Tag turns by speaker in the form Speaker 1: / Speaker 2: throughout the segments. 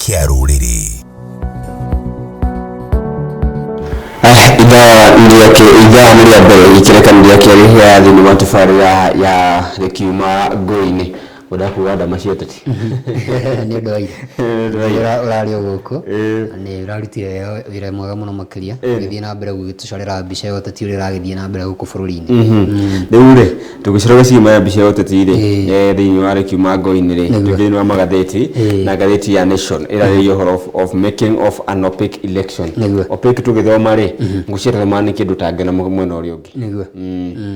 Speaker 1: kia ruriri.
Speaker 2: Idhaa muri ya mbere ikirekanĩria kĩarĩhia thĩinĩ wa tabarĩra ya Rekiuma Ngũi-inĩ udakuga ndamacio tati
Speaker 3: ni ndo urari guku ni urarutire wira mwega muno makiria githii na mbere gugitucarira mbica yo tati uri ragithii na mbere guku bururi-ini
Speaker 2: riu ri tugicirora ciuma ya mbica yo tati ri thĩinĩ wa Rekiuma Ngũi-inĩ ri thĩinĩ wa magatheti na gatheti ya Nation iraria uhoro of making of an opaque election opaque tugithoma ri ngucirira mani kindu tangena mwena uri ungi
Speaker 3: niguo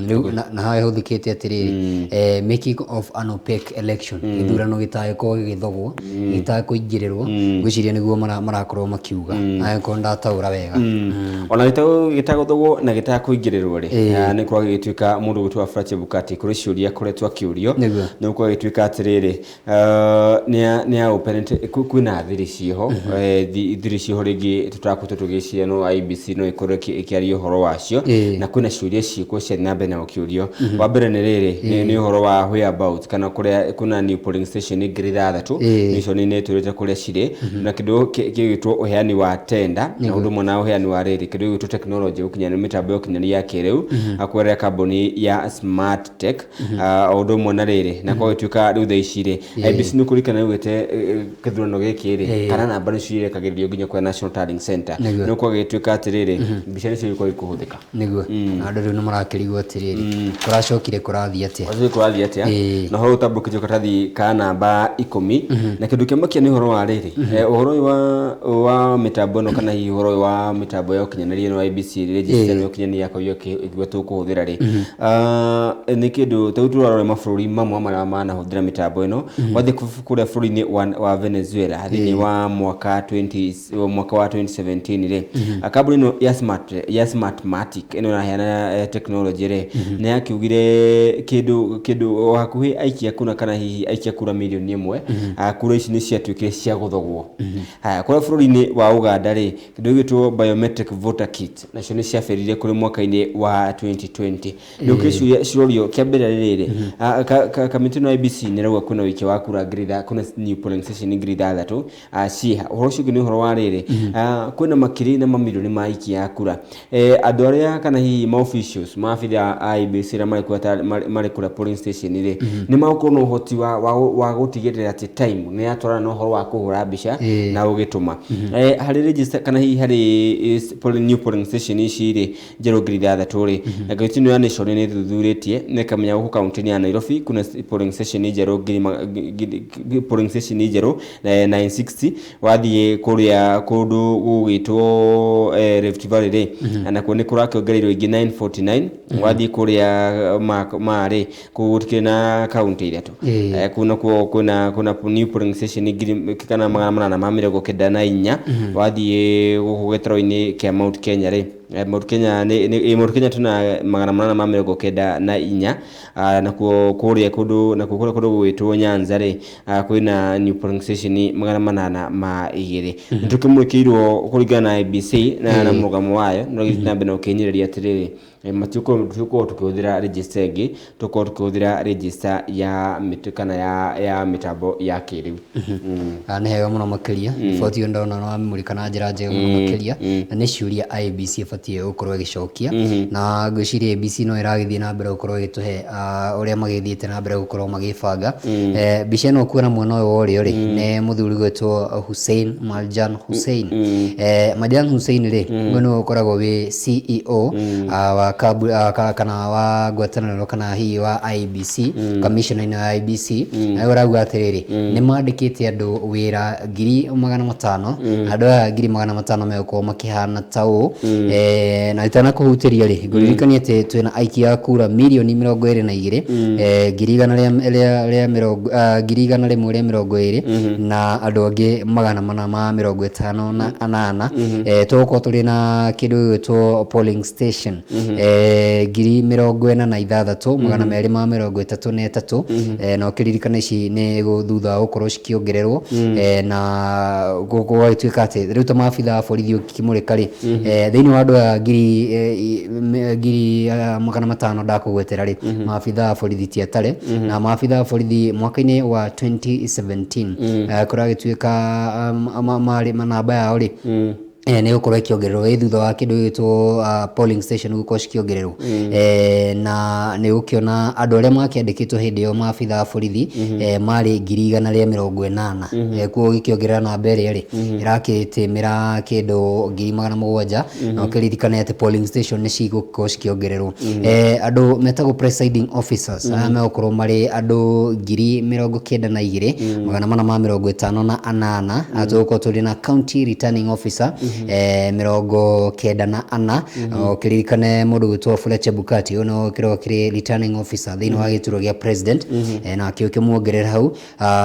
Speaker 3: riu na hawe huthikite atiri making of an opaque election ithurano gitagiko githogwo gitakuingirirwo gwiciria niguo marakorwo makiuga ayako ndataura wega
Speaker 2: ona gitaguthogwo na gitakuingirirwo ri ni kwa gituika mundu gutwa Frache Bukati kuri ciuria kuretwa kiurio ni kwa gituika atiriri ni open kwina thiri ciho thiri ciho ringi tutakuta tugiciria no IBC no ikore ikiaria uhoro wacio na kwina ciuria ciiko cia nambe na kiurio wa mbere ni riri ni uhoro wa whereabouts kana kuria kuna new polling station ngiri thatatu nicio ni turete kuria cire na kindu kigitwo uheani wa tender na undu mona uheani wa riri kindu gitwo technology ukinyana mitambo ukinyana ya kiriu akwera kambuni ya Smart Tech undu mona riri na kwa gituika riu theicire IBC ni kurikana wete kithurano giki ri kana namba ni cire kagirio nginya kwa National Tallying Center no kwa gituika atiriri mbica ni cio ikuhuthika
Speaker 3: niguo andu riu ni marakirigwo atiriri kuracokire kurathia atia
Speaker 2: na ho utabukije katathi ka namba 10 na kindu kimakia ni uhoro wa riri uhoro wa mitambo no kana hi uhoro wa mitambo ya ukinyanĩria no IBC register no ukinyania yako igwe tukuhuthira ri ni kindu tauturarore mabũrũri mamwe marĩa manahuthira mitambo ĩno wathi kuria bũrũri-inĩ wa Venezuela thĩinĩ wa mwaka wa 2017 ri kambuni no ya Smartmatic ino na technology ri ni yakiugire kindu hakuhi aikia kuna kana hihi aikia kura milioni 1 kura ici ni ciatuikire cia guthogwo kura bũrũri-inĩ wa Uganda ri kindu gitwo biometric voter kit nacio ni ciaferire kuri mwaka-inĩ wa 2020 ni ukiciria cirorio kiambere riri kamiti no IBC ni rauga kuna wiki wa kura ngiri kuna new polling station ngiri thatatu ciha uhoro ucio ni uhoro wa riri kuna makiri na mamilioni ma ikia kura andu aria kana hihi ma officials maabitha IBC ra mari kura polling station ri ni makorwo no hoti wa gutigirira ati time ni atwara no horo wa kuhura mbica na ugituma hari register kana hihi hari new polling station ici ri njero ngiri thatatu ri na gitino ya Nation ni thuthuritie ne kamenya ku county ya Nairobi kuna polling station njero polling station njero 960 wathie kuria kundu gugitwo Rift Valley ri na kuone kurakiongereirwo ingi 949 wathie kuria mari kugutikina county ithatu kuna new polling station ngiri kana magana ma mirongo kenda na inya wathie guku gitaro-ini kia Mount Kenya ri Mount Kenya tuna magana ma mirongo kenda na inya na kuria kundu na kuria kundu gwitwo Nyanza ri kwina new polling station magana ma igiri tukimwikirwo kuringana na IBC na murugamo wayo no gitambe no kinyiriria atiriri matuko tukuhuthira register ingi tukuhuthira register ya mitukana ya mitambo ya kiriu
Speaker 3: ne hega muno makiria boti ndona no amurikana njira njega muno makiria na ni ciuria IBC ibatie gukorwo igicokia na ngwiciria IBC no iragithie na mbere gukorwo igituhe uria magithiete na mbere gukorwo magibanga mbica no kuona mwena uyu wori ri ne muthuri gwetwo Hussein Marjan Hussein Marjan Hussein ri no ukoragwo wi CEO wa kana wa gwataniro kana hi wa IBC commissioner ya IBC na urauga atiriri ni mandikite andu wira 500 andu 500 megũkorwo makihana tau na itana kuhutiria ri nguririkania ati twina aikia kura milioni 22 120 na andu angi 458 tuko tuli na kindu gitwo polling station ngiri 46 magana meri ma 33 na ukiririkana ici ni guthutha gukorwo cikiongererwo na gugwituika ati riu ta mabitha borithi ukimurika ri thiini wa andu uga ngiri magana matano ndakugwetera ri maabitha borithi tiatare na maabitha borithi mwaka-ini wa 2017 kuragituika mari manamba yao ri nä gå korwo ikiongererwo thutha wa kä ndå gä two polling station gå korwo cikiongererwo na nä gå kä ona andå arä a makä andä kä two hä ndä ä yo maabitha borithi marä 180,000 kuo gä kä ongerera namba ä rä a rä ä rakä tä mä ra kä ndå 7,000 na å kä ririkane atä polling station nä cigå korwo cikiongererwo andå metagwo presiding officers aya megå korwo marä andå 92,458 tå gå korwo tå rä na county returning officer 94 ukiririkane mundu gwitwo Fletcher Bukati uno kirwa kiri returning officer thini wa gituro gia president na kio kimuongerera hau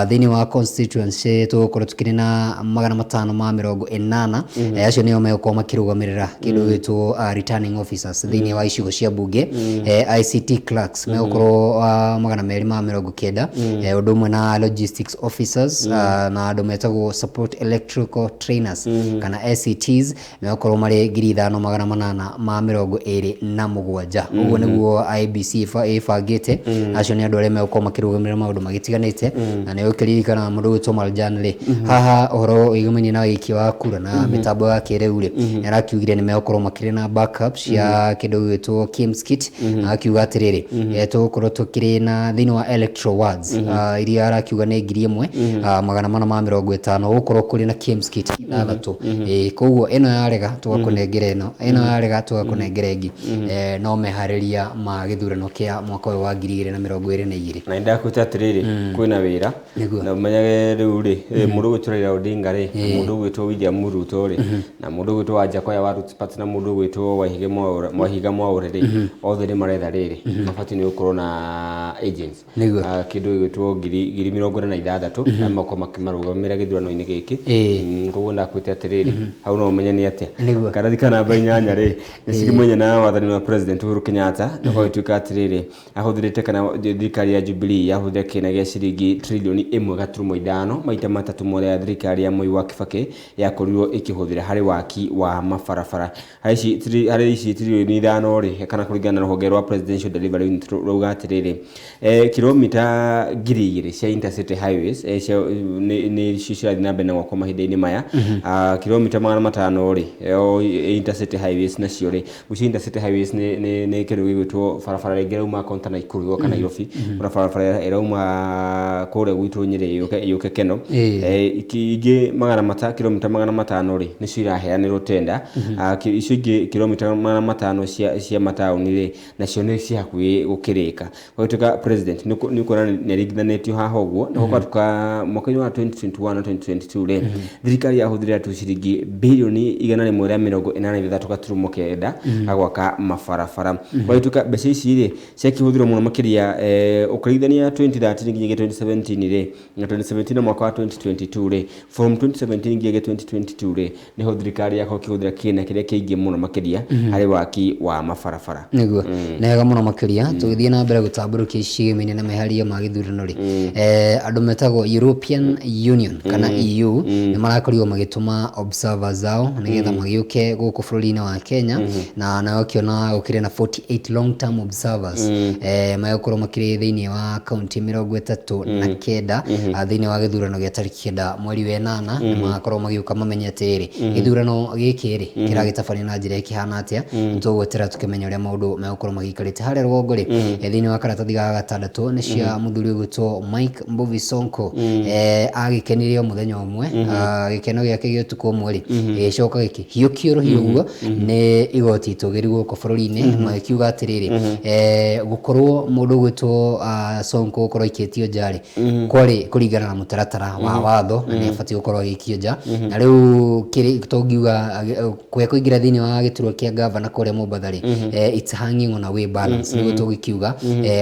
Speaker 3: thini wa constituency tukorwo tukiri na 580 acio nio megukwo makirugamirira kindu gwitwo returning officers thini wa icigo cia bunge ICT clerks megukorwo 290 undu umwe na logistics officers na andu metagwo support electrical trainers kana ACTs megukorwo mari 5,827 uguo niguo IBC ifangite acio ni andu aria megukorwo makirugamirira maundu magitiganite na ni ukiririkana mundu gwitwo Marjan ri haha uhoro igumeni na wiki wa kura na mitambo ya kiriu ri arakiugire ni megukorwo makiri na backup cia kindu gwitwo Kim's kit na akiuga atiriri tugukorwo tukiri na thini wa electoral wards iria arakiuga ni 1,450 gukorwo kuri na Kim's kit 6 koguo eno yarega tugakunengera eno yarega tugakunengera ingi no mehariria ma githurano kia mwaka wa 2022
Speaker 2: na ndakwita atiriri kwina wira na umenyage riu ri mundu gwitwo Raila Odinga ri mundu gwitwo William Ruto ri na mundu gwitwo Wajakoya wa Roots Party na mundu gwitwo Wahiga Mwaure ri othe ni maretha riri mabati ni ukorwo na agents kindu gwitwo 46 na mako makimarugamira githurano-ini giki koguo ndakwita atiriri hau no umenye ni atia karathika namba 8 ri nicigimwenye na wathani wa president Uhuru Kenyatta no gwituika atiriri ahuthirite kana thirikari ya Jubilee yahuthira kina gia ciringi trilioni 1.5 maita matatu more ya thirikari ya Moi wa Kibaki yakorirwo ikihuthira hari waki wa mabarabara hari ici trilioni 5 ri kana kuringana na ruhonge rwa presidential delivery unit rauga atiriri kilomita 2,000 cia intercity highways ni cicirathi na mbere na gwakwo mahinda-ini maya kilomita 500 ri intercity highways nacio ri guci intercity highways ni kindu gigwitwo barabara ringi rauma kaunta na Ikuru kana Nairobi barabara irauma kure gwitwo Nyeri yuke Keno ingi kilomita 500 ri nicio iraheanirwo tender icio ingi kilomita 500 cia matauni ri nacio ni cia hakuhi gukirika gwituka president ni kuona ni aringithanitio haha uguo ni gwatuka mwaka-ini wa 2021 na 2022 ri thirikari yahuthirira tu ciringi bilioni 183 agwaka mabarabara gwituka mbeca ici ri ciakihuthirwo muno makiria ukurithania 2013 nginya 2017 ri na 2017 mwaka wa 2022 ri from 2017 nginya 2022 ri niho thirikari yako kihuthira kina kiria kiingi muno makiria hari waki wa mabarabara niguo nega muno makiria tugithie na mbere gutamburukia icigimene na meharia ma githurano ri andu metagwo European Union kana EU ni marakorirwo magituma observers zao nigetha magiuke guku bururi-ini wa Kenya na nayo kiona ukire na 48 long term observers mayokorwo makiri thiini wa county 39 thiini wa githurano gia tariki 9 mweri wa 8 ni magakorwo magiuka mamenye atiri githurano giki ri kiragitabania na njira ikihana atia tugwetera tukimenya uria maundu megukorwo magikarite haria rugongo ri thiini wa karatathi ga 6 ni cia muthuri gwitwo Mike Mbuvi Sonko agikenirio muthenya umwe gikeno giake gituko umwe ri gicoka giki hiukio hiuguo ni igoti itugiri guko bururi-ini makiuga atiriri gukorwo mundu gwitwo Sonko gukorwo ikitio njari kwari kuringana na mutaratara wa watho na ni abati gukorwo agikio nja na riu kiri tongiuga kwe kuingira thiini wa gituro kia governor kuria Mombasa ri it's hanging on a way balance ni tugikiuga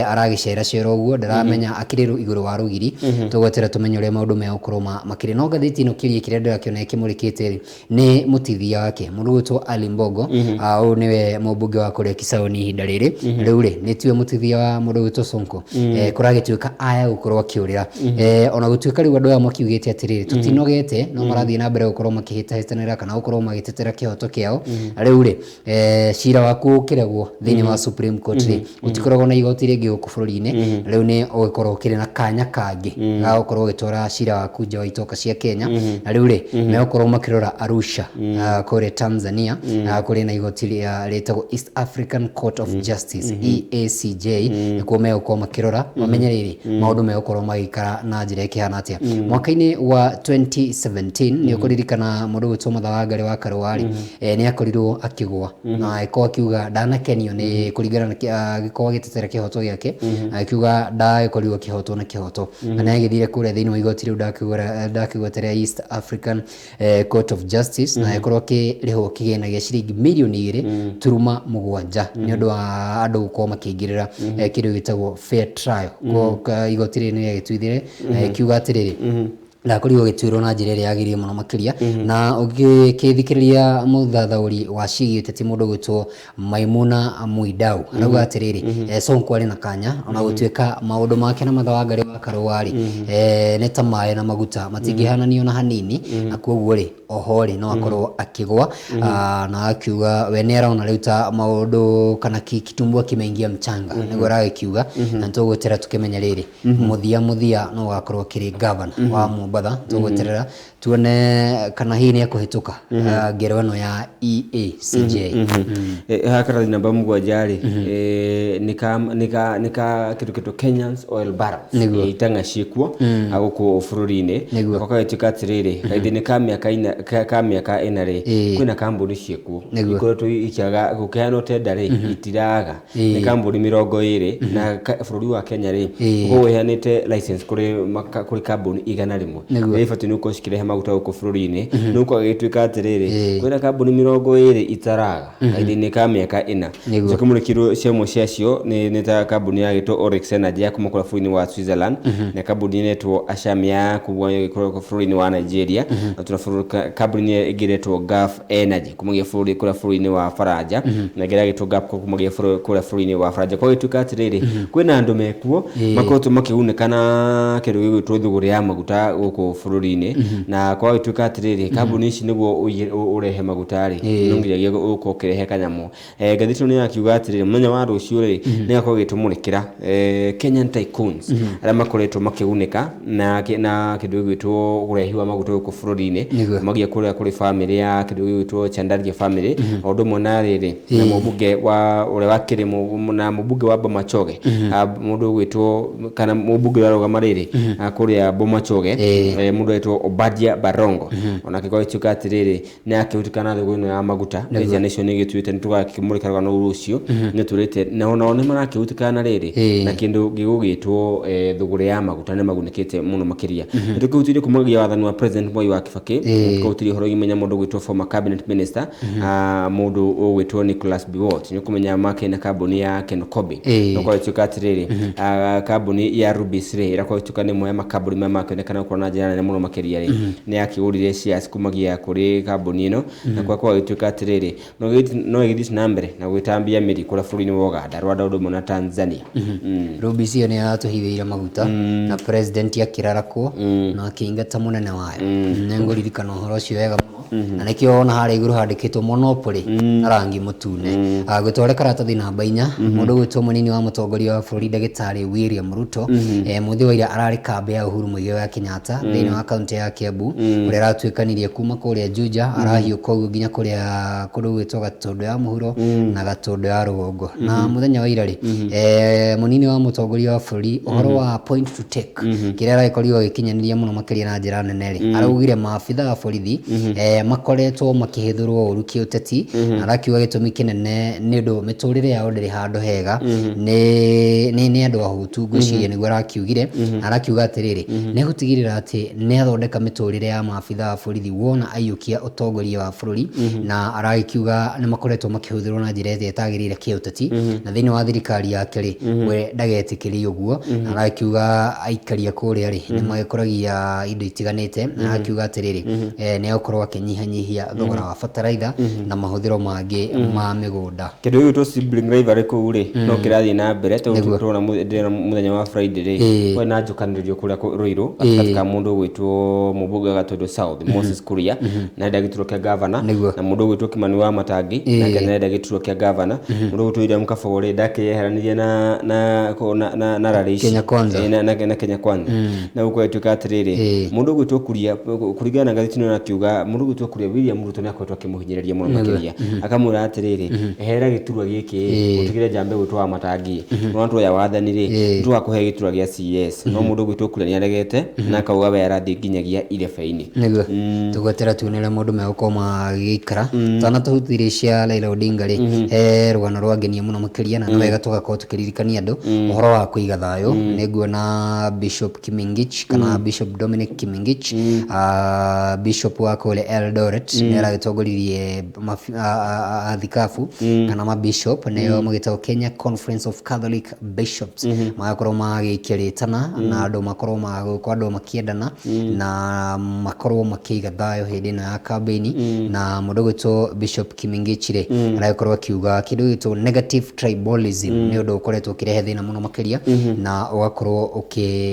Speaker 2: aragicera cera uguo ndaramenya akiriru iguru wa rugiri tugwetera tumenye uria maundu me gukorwo makiri no gathiti ino kirie kiria ndirakiona kimurikite ri ni
Speaker 3: nĩ mũtithia wake mũndũ gwĩtwo Ali Mbogo ũyũ nĩwe mũmbunge wa kũrĩa Kisauni ihinda rĩrĩ rĩu rĩ nĩtiwe mũtithia wa mũndũ gwĩtwo Sonko kũragĩtuĩka aya gũkorwo akĩũrĩra ona gũtuĩka rĩu andũ aya makiugĩte atĩrĩrĩ tũtinogete no marathiĩ na mbere gũkorwo makĩhĩtahĩtanĩra kana gũkorwo magĩtetera kĩhoto kĩao rĩu rĩ cira waku ũkĩregwo thĩinĩ wa Supreme Court rĩ ũtikoragwo na igoti rĩngĩ gũkũ bũrũri-inĩ rĩu nĩ ũgĩkorwo ũkĩrĩ na kanya kangĩ ga gũkorwo ũgĩtwara cira waku nja wa itoka cia Kenya na rĩu rĩ megũkorwo makĩrora Arusha kũrĩa Tanzania kũrĩ na igoti rĩtagwo East African Court of Justice EACJ nĩkuo megũkorwo makĩrora mamenye rĩrĩ maũndũ megũkorwo magĩikara na njĩra ĩkĩhana atĩa mwaka-inĩ wa 2017 nĩ ũkũririkana mũndũ gwĩtwo Martha Wangari wa Karũa nĩ akorirwo akĩgũa na agĩkorwo akiuga ndanakenio nĩ kũringana na agĩkorwo agĩtetera kĩhoto gĩake akiuga ndagĩkorirwo akĩhotwo na kĩhoto na nĩagĩthire kũrĩa thĩinĩ wa igoti rĩu ndakĩgweterera East African Court of Justice na agĩkorwo akĩrĩhwo kĩgĩna gĩa ciringi mirioni 2.7 nĩ ũndũ wa andũ gũkorwo makĩingĩrĩra kĩndũ gĩtagwo fair trial igoti rĩrĩ nĩ rĩagĩtuithire kiuga atĩrĩrĩ ndakorirwo gĩtuĩrwo na njĩra ĩrĩa yagĩrĩire mũno makĩria na ũgĩkĩthikĩrĩria mũthathaũri wa ciĩgiĩ ũteti mũndũ gwĩtwo Maimuna Muidau arauga atĩrĩrĩ Sonko arĩ na kanya ona gũtuĩka maũndũ make na Martha Wangari wa Karũa nĩ ta maĩ na maguta matingĩhananio na hanini na koguo rĩ oho rĩ no akorwo akĩgwa na akiuga we nĩ arona rĩu ta maũndũ kana kitumbua kimeingia mchanga nĩguo aragĩkiuga na tũgũtera tukĩmenya rĩrĩ muthia no gakorwo kĩrĩ governor wa Mombasa tũgũterera tuone kana hii nĩ ekũhĩtũka ngero ĩno ya EACJ
Speaker 2: hakara namba mũgwanja rĩ nika kĩndũ Kenyans Oil Barrels itanga ciĩkuo agũkũ bũrũri-inĩ gũgagĩtuĩka atĩrĩrĩ kaithĩ ka mĩaka ĩna rĩ kwĩna kambuni ciĩkuo ikoretwo ikĩaga gũkĩheanwo tenda rĩ itiraga nĩ kambuni 20 na bũrũri wa Kenya rĩ gũheanĩte license kũrĩ kambuni igana rĩmwe ibatiĩ nĩ gũkorwo cikĩrehe maguta gũkũ bũrũri-inĩ nĩ gũkorwo gũgĩtuĩka atĩrĩrĩ kwĩna kambuni 20 itaraga kaithĩ ka mĩaka ĩna cikamũrĩkirwo ciamwe ciacio nĩ ta kambuni yagĩtwo Oryx Energy ya kuma kũrĩa bũrũri-inĩ wa Switzerland na kambuni netwo Ashamia kuma gũkorwo bũrũri-inĩ wa Nigeria na tuna kambuni ĩngĩ netwo Gulf Energy kuma kũrĩa bũrũri-inĩ wa Faranja na ĩngĩ yagĩtwo Gulf kuma kũrĩa bũrũri-inĩ wa Faranja kwa gĩtuĩka atĩrĩrĩ kwĩna andũ mekuo makoretwo makĩgunĩka na kĩndũ gĩgwĩtwo thũgũrĩ ya maguta gũkũ bũrũri-inĩ na kwa gĩtuĩka atĩrĩrĩ kambuni ici nĩguo ũrehe maguta rĩ no nginya gũkorwo kĩrehe kanyamũ ngathĩti nĩ yakiuga atĩrĩrĩ mũthenya wa rũciũ rĩ nĩ gakorwo gĩtũmũrĩkĩra Kenyan tycoons arĩa makoretwo makĩgunĩka na kĩndũ gĩgwĩtwo ũrehi wa maguta gũkũ bũrũri-inĩ magia kũrĩ family ya kĩndũ gĩgwĩtwo Chandaria family o ũndũ ũmwe na rĩrĩ na mũmbunge wa ũrĩa wakĩrĩ na mũmbunge wa Bomachoge mũndũ gwĩtwo kana mũmbunge wa rũgama rĩrĩ kũrĩa Bomachoge mũndũ gwĩtwo Obadia Barongo ona kĩgwa gĩtuĩka atĩrĩrĩ nĩ akĩhutikana thũgũrĩ ĩno ya maguta Nation nĩ gĩtuĩte nĩ tũgakĩmũrĩka rũgano rũcio nĩ tũrĩte na ona nĩ marakĩhutikana rĩrĩ na kĩndũ gĩgũgĩtwo thũgũrĩ ya maguta nĩ magunĩkĩte mũno makĩria nĩ tũkĩhutirie kumagia wathani wa President Mwai wa Kibaki tũkĩhutirie ũhoro imenya mũndũ gwĩtwo former cabinet minister mũndũ ũgwĩtwo Nicholas Biwott nĩ kũmenya make na kambuni ya Kenocobi no kwa gĩtuĩka atĩrĩrĩ kambuni ya Rubis rĩ ĩrakwa gĩtuĩka nĩ moya makambuni maya makĩonekana gũkorwo na njĩra nene mũno makĩria rĩ nĩ akĩgũrire shares kumagia kũrĩ kambuni ĩno na kwa gĩtuĩka atĩrĩrĩ no ĩgĩthiĩ na mbere na gwĩtambia mĩri kũrĩa bũrũri-inĩ wa Uganda Rwanda ũndũ ũmwe na Tanzania
Speaker 3: Rubis ĩyo nĩ yatũhithĩire maguta na president akĩrarakwo na akĩingata mũnene wayo nĩ ngũririkana ũhoro ũcio wega mũno na nĩkĩo ona harĩa igũrũ handĩkĩtwo monopoly na rangi mũtune gwĩtware karatathi namba 4 mũndũ gwĩtwo mũnini wa mũtongoria wa bũrũri ndagĩtarĩ William Ruto mũthĩ wa ira ararĩ kambĩ ya Uhuru Muigai wa Kenyatta thĩinĩ wa kaunti ya Kiambu ũrĩa aratuĩkanirie kuma kũrĩa Juja arahiũka ũguo nginya kũrĩa kũndũ gwĩtwo Gatũndũ ya mũhuro na Gatũndũ ya rũgongo na mũthenya wa ira rĩ mũnini wa mũtongoria wa bũrũri ũhoro wa point to take kĩrĩa aragĩkorirwo gĩkinyanĩria mũno makĩria na njĩra nene rĩ araugire maabitha a borithi makoretwo makĩhĩthũrwo ũru kĩũteti na arakiuga gĩtũmi kĩnene nĩ ũndũ mĩtũrĩre yao ndĩrĩ handũ hega nĩ andũ ahũtu ngwĩciria nĩguo arakiugire arakiuga atĩrĩrĩ nĩ gũtigĩrĩra atĩ nĩ athondeka mĩtũrĩre ya maabitha a borithi wona aiyũkia ũtongoria wa bũrũri na arakiuga nĩ makoretwo makĩhũthĩrwo na njĩra ĩrĩa ĩtagĩrĩire kĩũteti na thĩinĩ wa thirikari yake rĩ we ndagetĩkĩrie ũguo arakiuga aikaria kũrĩa rĩ nĩ magĩkoragia indo itiganĩte na arakiuga atĩrĩrĩ nĩ agũkorwo akĩnyihia kũnyihanyihia thogora wa bataraitha na mahũthĩro mangĩ ma mĩgũnda.
Speaker 2: Kĩndũ gĩgĩ tũ sibling rivalry kũu rĩ no kĩrathiĩ na mbere tũrona mũthenya wa Friday rĩ kwĩ na njũkanĩrĩrio kũrĩa Ruiru gatagatĩ ka mũndũ ũgwĩtwo mũmbunge wa Gatundu South Moses Kuria na enda gĩturwa kĩa governor na mũndũ ũgwĩtwo Kimani wa Matangi nake nenda gĩturwa kĩa governor mũndũ ũgwĩtwo William Kabore ndakĩyeheranirie na rally
Speaker 3: Kenya Kwanza
Speaker 2: na Kenya Kwanza na gũkũ gĩtuĩka atĩrĩrĩ mũndũ ũgwĩtwo Kuria kũringana na ngathĩti ĩno nakiuga mũndũ ũgwĩtwo Kuria William Ruto nĩakoretwo akĩmũhinyĩrĩria mũno makĩria akamwĩra atĩrĩrĩ ehera gĩturwa gĩkĩ ũtigĩre Njambe gwĩtwo wa Matangi no tuoya wathani rĩ nĩtũgakũhe gĩturwa gĩa CS no mũndũ ũgwĩtwo Kuria nĩaregete na akauga we arathiĩ nginyagia irebe-inĩ
Speaker 3: nĩguo tũgweterera tuonere maũndũ megũkorwo magĩikara tanatũhutirie cia Raila Odinga rĩ rũgano rwangenia mũno makĩria na wega tũgakorwo tũkĩririkania andũ ũhoro wa kũiga thayũ nĩnguona Bishop Kimingich kana Bishop Dominic Kimingich Bishop wa kũrĩa Eldoret nĩaragĩtongoririe athikabu kana mabishop nĩo magĩtagwo Kenya Conference of Catholic Bishops magakorwo magĩkĩrĩtana na andũ makorwo andũ makĩendana na makorwo makĩiga thayũ hĩndĩ ĩno ya campaign na mũndũ ũgwĩtwo Bishop Kimingich rĩ aragĩkorwo akiuga kĩndũ gĩtwo negative tribalism nĩ ũndũ ũkoretwo ũkĩrehe thĩna mũno makĩria na ũgakorwo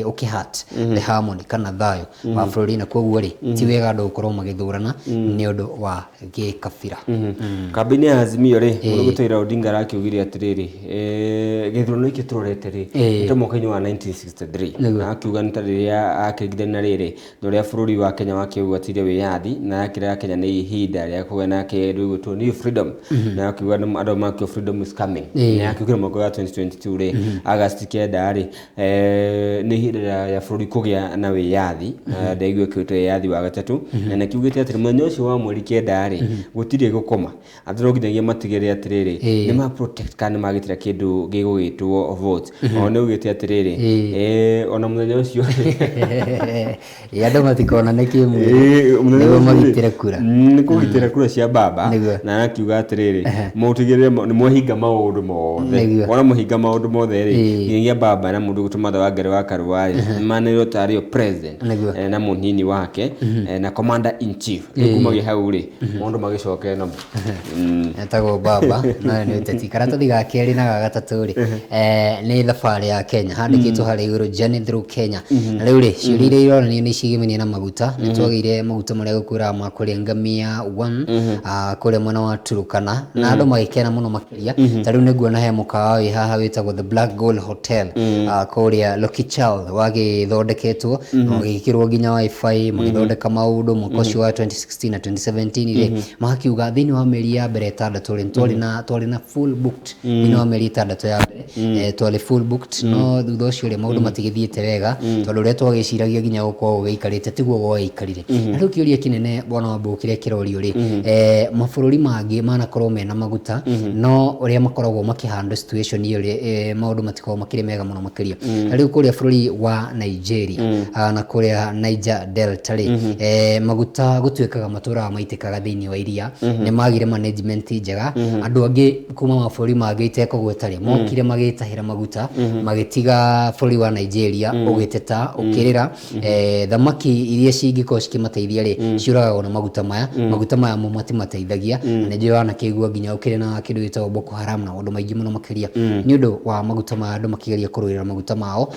Speaker 3: ũkĩhat the harmony kana thayũ wa bũrũri na koguo rĩ ti wega andũ gũkorwo magĩthũrana nĩ ũndũ wa gĩkabira.
Speaker 2: Campaign ya Azimio rĩ mũndũ ũgwĩtwo Raila Odinga arakiugire atĩrĩrĩ gĩthurano gĩkĩ tũrorete rĩ nĩ mwaka-inĩ wa 1963 na akiuga nĩ ta rĩrĩa akĩringithania na rĩrĩ na ũrĩa bũrũri wa Kenya wakĩgwatĩire wĩyathi na akĩrĩa Kenya nĩ ihinda rĩa kũgĩa na kĩndũ gĩgwĩtwo new freedom na akiuga andũ makĩo freedom is coming na akiuga mwaka wa 2022 rĩ August 9 rĩ nĩ ihinda rĩa bũrũri kũgĩa na wĩyathi ndaigua kĩũtũ wĩyathi wa gatatũ na akiugĩte atĩ mũthenya ũcio wa mweri 9 rĩ gũtirĩ gũkoma atĩ no nginyagia matigĩrĩre atĩrĩrĩ nĩ ma protect kana nĩmagitĩra kĩndũ gĩgũgĩtwo vote o nĩ ugĩte atĩrĩrĩ ona mũthenya ũcio
Speaker 3: andũ matikona nĩ kĩmwĩrĩ nĩguo magitĩre kura
Speaker 2: nĩ kũgitĩra kura cia baba na akiuga atĩrĩrĩ mũtigĩrĩre nĩ mwahinga maũndũ mothe wona mũhinga maũndũ mothe rĩ nginyagia baba na mũndũ gũtũma Wangari wa Karũa manĩrwo tarĩo president na mũnini wake na commander in chief kumagia hau rĩ maũndũ magĩcoke namo
Speaker 3: etagwo baba na nĩ ũteti karatathi ga kerĩ na ga gatatũ rĩ nĩ thabarĩ ya Kenya handĩkĩtwo harĩa igũrũ journey through Kenya na rĩu rĩ ciũria iria ironania nĩ cigĩmenia na maguta nĩ twagĩire maguta marĩa gũkũra ma kũrĩa ngamia 1 kũrĩa mwena wa Turukana na andũ magĩkena mũno makĩria ta rĩu nĩguona he mũkawa wĩ haha wĩtagwo the Black Gold Hotel kũrĩa Lokichal wagĩthondeketwo na magĩkĩrwo nginya wifi magĩthondeka maũndũ mwaka ũcio wa 2016 na 2017 rĩ magakiuga thĩinĩ wa mĩeri ya mbere ĩtandatũ rĩ twarĩ na full booked thĩinĩ wa mĩeri ĩtandatũ ya mbere twarĩ full booked no thutha ũcio rĩ maũndũ matigĩthiĩte wega tondũ ũrĩa twagĩciragia nginya gũkorwo gũgĩikarĩte tiguo gwagĩikarire na rĩu kĩũria kĩnene bwana Wambũgũ kĩrĩa kĩrorio rĩ mabũrũri mangĩ manakorwo mena maguta no ũrĩa makoragwo makĩhandle situation iyo rĩ maũndũ matikoragwo makĩrĩ mega mũno makĩria na rĩu kũrĩa bũrũri wa Nigeria na kũrĩa Niger Delta rĩ maguta gũtuĩkaga matũraga maitĩkaga thĩinĩ wa iria nĩ magire management njega andũ angĩ kuma mabũrũri mangĩ itekũgweta rĩ mokire magĩtahĩra maguta magĩtiga bũrũri wa Nigeria ũgĩteta ũkĩrĩra thamaki iria cingĩkorwo cikĩmateithia rĩ ciũragagwo na maguta maya mo matimateithagia na nĩnjũĩ wanakĩigua nginya ũkĩrĩ na kĩndũ gĩtagwo Boko Haram na maũndũ maingĩ mũno makĩria nĩ ũndũ wa maguta maya andũ makĩgeria kũrũĩrĩra maguta mao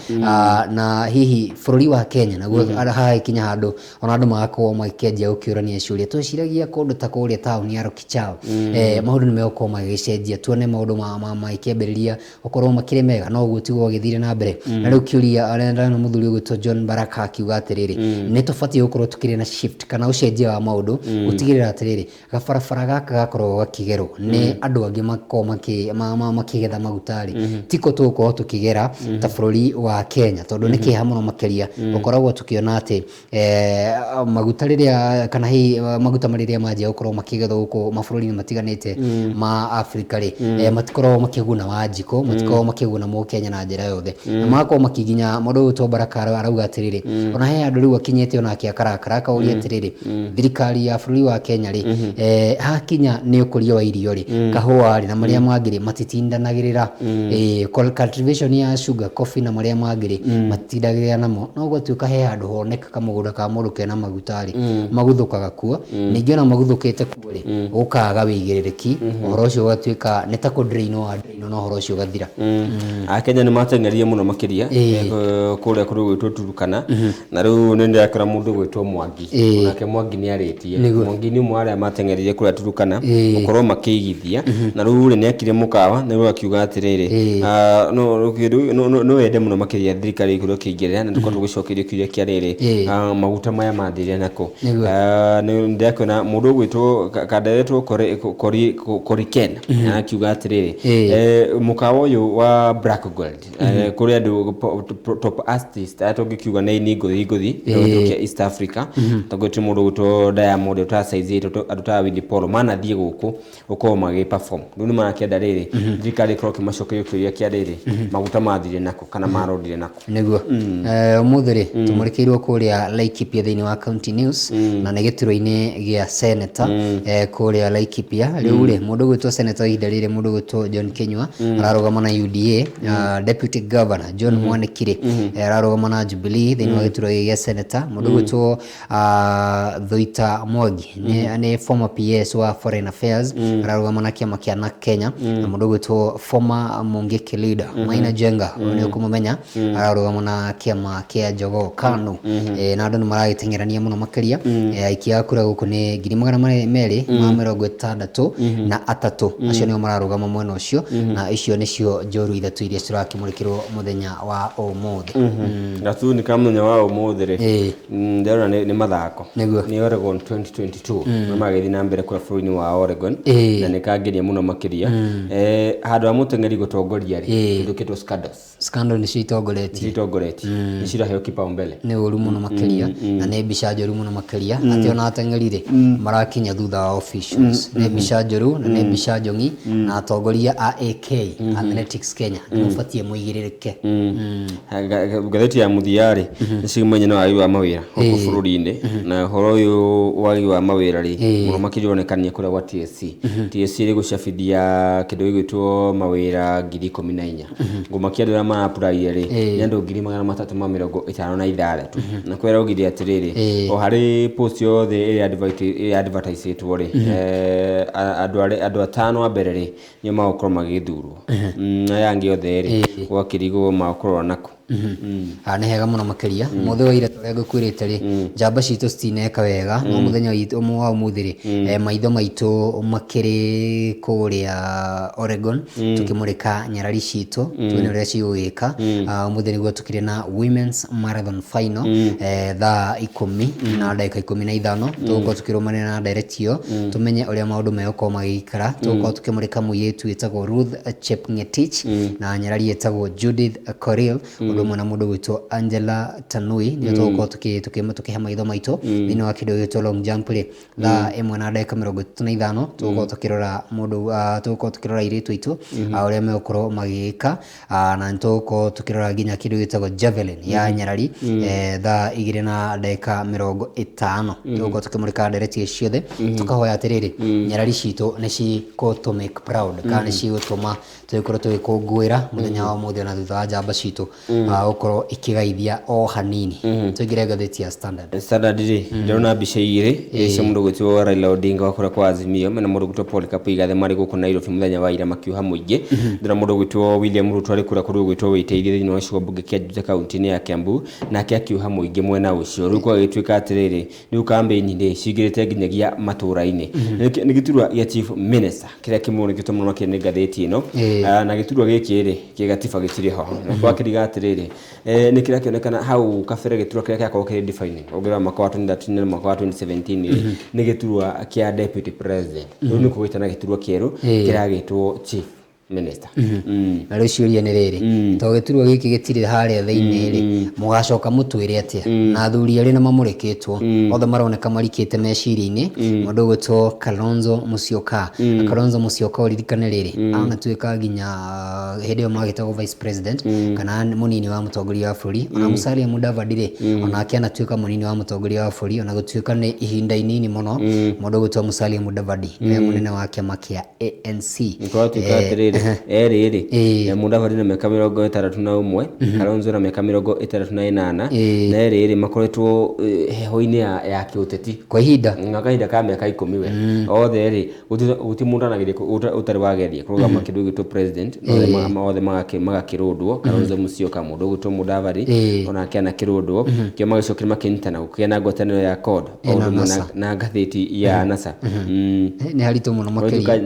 Speaker 3: na hihi bũrũri wa Kenya naguo haha ikinya handũ ona andũ magakorwo magĩkĩanjia gũkĩũrania ciũria twĩciragia kũndũ ta kũrĩa taũni ya Lokichal maũndũ nĩ megũkorwo magĩcenjia tuone maũndũ makĩambĩrĩria gũkorwo makĩrĩ mega no ũguo tiguo gũgĩthire na mbere na rĩu kĩũria arenda na mũthuri ũgwĩtwo John Baraka akiuga atĩrĩrĩ nĩ tũbatiĩ gũkorwo tukĩrĩ na shift kana ũcenjia wa maũndũ gũtigĩrĩra atĩrĩrĩ gabarabara gaka gakorwo gakĩgerwo nĩ andũ angĩ makorwo makĩgetha maguta rĩ tiko tũgũkorwo tũkĩgera ta bũrũri wa Kenya tondũ nĩ kĩeha mũno makĩria gũkoragwo tũkĩona atĩ maguta rĩrĩa kana hihi maguta marĩrĩa manjia gũkorwo makĩgethwo gũkũ mabũrũri-inĩ matiganĩte ma Afrika rĩ matikoragwo makĩguna Wanjikũ matikoragwo makĩguna Mũkenya na njĩra yothe na magakorwo makĩginya mũndũ ũgwĩtwo Baraka arauga atĩrĩrĩ ona he andũ rĩu akinyĩte onake akarakara akauria atĩrĩrĩ thirikari ya bũrũri wa Kenya rĩ hakinya nĩ ũkũria wa irio rĩ kahũa rĩ na marĩa mangĩ rĩ matitindanagĩrĩra cultivation ya sugar coffee na marĩa mangĩ rĩ matitindagĩrĩra namo no gũtuĩka he handũ honeka kamũgũnda ka mũndũ kena maguta rĩ maguthũkaga ũgaga kuo ningĩ ona maguthũkĩte kuo rĩ ũkaga wĩigĩrĩrĩki ũhoro ũcio ũgatuĩka nĩ ta kũ-drain wa drain na ũhoro ũcio ũgathira.
Speaker 2: Akenya nĩ mateng'erie mũno makĩria kũrĩa kũrĩ gwĩtwo Turukana na rĩu nĩ ndĩrakora mũndũ gwĩtwo Mwangi nake Mwangi nĩ arĩtie Mwangi nĩ ũmwe arĩa mateng'erie kũrĩa Turukana gũkorwo makĩigithia na rĩu nĩ akire mũkawa nĩ rĩu akiuga atĩrĩrĩ no wende mũno makĩria thirikari igũrũ kĩingĩrĩra na tũkorwo tũgĩcokerio kĩũria kĩa rĩrĩ maguta maya mathire nako nĩ ndĩrakĩona mũndũ gwĩtwo kanderetwo Koriken akiuga atĩrĩrĩ mũkawa ũyũ wa Black Gold kũrĩa andũ top artist tũngĩkiuga nĩ ngũthi ya East Africa tũgwĩtwo mũndũ gwĩtwo Diamond ũtacaizi andũ ta Willy Paul manathiĩ gũkũ gũkorwo magĩ-perform rĩu nĩ marakĩenda rĩrĩ thirikari ĩkorwo ĩkĩmacokerio kĩũria kĩa rĩrĩ maguta mathire nako kana marodire nako
Speaker 3: nĩguo ũmũthĩ rĩ tũmũrĩkĩirwo kũrĩa Laikipia thĩinĩ wa County News na nĩ gĩturwa-inĩ gĩa senator kũrĩa Laikipia rĩu rĩ mũndũ gwĩtwo senator ihinda rĩrĩ mũndũ gwĩtwo John Kinyua ararũgama na UDA deputy governor John Mwanĩkirĩ ararũgama na Jubilee thĩinĩ wa gĩturwa gĩa senator mũndũ gwĩtwo Thoita Mwangi nĩ former PS wa foreign affairs ararũgama na kĩama kĩa NARC Kenya na mũndũ gwĩtwo former Mungiki leader Maina Jenga nĩ ũkũmũmenya ararũgama na kĩama kĩa Jogoo KANU na andũ nĩ maragĩteng'erania mũno makĩria aikia a kura gũkũ nĩ 263 na atatũ acio nĩo mararũgama mwena ũcio na icio nĩcio njorua ithatũ iria cirakĩmũrĩkĩrwo mũthenya wa ũmũthĩ
Speaker 2: gatu nĩ kamũthenya wa ũmũthĩ rĩ ndĩrona nĩ mathako nĩ Oregon 2022 nĩ magĩthiĩ na mbere kũrĩa bũrũri-inĩ wa Oregon na nĩ kangenia mũno makĩria handũ ha mũteng'eri gũtongoria rĩ kĩndũ gĩtwo
Speaker 3: scandal nĩ citongoretie
Speaker 2: nĩ ciraheo kipaumbele
Speaker 3: nĩ ũru mũno makĩria na nĩ mbica njũru mũno makĩria atĩ ona ateng'eri rĩ marakinya thutha wa officials nĩ mbica njũru na nĩ mbica njong'i na atongoria a AK Athletics Kenya nĩ mũbatiĩ mũigĩrĩrĩke
Speaker 2: ngathĩti ya mũthia rĩ nĩ cimenye na wagi wa mawĩra gũkũ bũrũri-inĩ na ũhoro ũyũ wagi wa mawĩra rĩ mũno makĩria ũronekania kũrĩa gwa TSC ĩrĩ gũcabithia kĩndũ gĩgwĩtwo mawĩra 14,000 ngũmakia andũ arĩa maraapuraire rĩ nĩ andũ 356 na kwĩra ugire atĩrĩrĩ o harĩ post yothe ĩrĩa advertisetwo rĩ andũ atano a mbere rĩ nĩo magũkorwo magĩthurwo na yangĩ othe rĩ gwakĩrigwo magũkorwo nako
Speaker 3: nĩ hega mũno makĩria mũthĩ wa ira tũrĩa ngũkwĩrĩte rĩ njamba citũ citineka wega no mũthenya ũmwe wa ũmũthĩ rĩ maitho maitũ makĩrĩ kũrĩa Oregon tũkĩmũrĩka nyarari citũ tuone ũrĩa cigũgĩka ũmũthĩ nĩguo tũkĩrĩ na women's marathon final thaa 10 na ndagĩka 15 tũgũkorwo tũkĩrũmanĩra na direct ĩyo tũmenye ũrĩa maũndũ megũkorwo magĩikara tũgũkorwo tũkĩmũrĩka mũirĩtu wĩtagwo Ruth Chepngetich na nyarari ĩtagwo Judith Korir ũndũ ũmwe na mũndũ gwĩtwo Angela Tanui nĩo tũgũkorwo tũkĩhe maitho maitũ thĩinĩ wa kĩndũ gĩtwo long jump rĩ thaa 1 na ndagĩka 35 tũgũkorwo tũkĩrora tũgũkorwo tũkĩrora airĩtu aitũ ũrĩa megũkorwo magĩka na nĩtũgũkorwo tũkĩrora nginya kĩndũ gĩtagwo javelin ya nyarari thaa 2 na ndagĩka 50 tũgũkorwo tũkĩmũrĩka ndereti ciothe tũkahoya atĩrĩrĩ nyarari citũ nĩ cigũtũ make proud kana nĩ cigũtũma tũgĩkorwo tũgĩkũngũĩra mũthenya wa ũmũthĩ na thutha wa njamba citũ gũkorwo ikĩgaithia o hanini tũingĩre ngathĩti ya Standard
Speaker 2: rĩ ndĩrona mbica igĩrĩ cia mũndũ gwĩtwo Raila Odinga wakũra kwa Azimio mena mũndũ gwĩtwo Paul Kapuigathe marĩ gũkũ Nairobi mũthenya wa ira makiuha mũingĩ ndĩrona mũndũ gwĩtwo William Ruto arĩ kũrĩa gwĩtwo Wĩteithie thĩinĩ wa gĩcigo mbunge kĩa Juja kaunti-inĩ ya Kiambu nake akiuha mũingĩ mwena ũcio rĩu gwagĩtuĩka atĩrĩrĩ rĩu kambĩini-inĩ cingĩrĩte nginyagia matũũra-inĩ nĩ gĩturwa gĩa chief minister kĩrĩa kĩmũrĩkĩtwo mũno makĩria nĩ ngathĩti ĩno na gĩturwa gĩkĩ rĩ kĩgatiba gĩtirĩ ho gwakĩriga atĩrĩrĩ nĩ kĩrĩa kĩonekana hau kabere gĩturwa kĩrĩa gĩakorwo kĩrĩ defining ũngĩrora mwaka wa 2013 na mwaka wa 2017 nĩ gĩturwa kĩa deputy president rĩu nĩ kũgĩtana gĩturwa kĩerũ kĩragĩtwo chief minister
Speaker 3: na rĩu ciũria nĩ rĩrĩ to gĩturwa gĩkĩ gĩtirĩ harĩa thĩinĩ rĩ mũgacoka mũtwĩre atĩa na athuri arĩ na mamũrĩkĩtwo othe maroneka marikĩte meciria-inĩ mũndũ gwĩtwo Kalonzo Musyoka ũririkane rĩrĩ anatuĩka nginya hĩndĩ ĩyo magĩtagwo vice president kana mũnini wa mũtongoria wa bũrũri ona Musalia Mudavadi rĩ onake anatuĩka mũnini wa mũtongoria wa bũrũri ona gũtuĩka nĩ ihinda inini mũno mũndũ gwĩtwo Musalia Mudavadi nĩwe mũnene wa kĩama kĩa ANC
Speaker 2: erĩ Mudavadi na miaka 61 Kalonzo na miaka 68 na erĩ makoretwo heho-inĩ ya kiuteti
Speaker 3: kwa ihinda
Speaker 2: kahinda ka miaka 10 we othe erĩ gutimundanagire utari wageria kurugama kindu gitu president othe magakirundwo Kalonzo Musyoka mundu gwitwo Mudavadi onake anakirundwo kio magicokire makinyitana gukena ngwatanĩro ya CORD na ngathĩti ya NASA
Speaker 3: ni harito muno makiria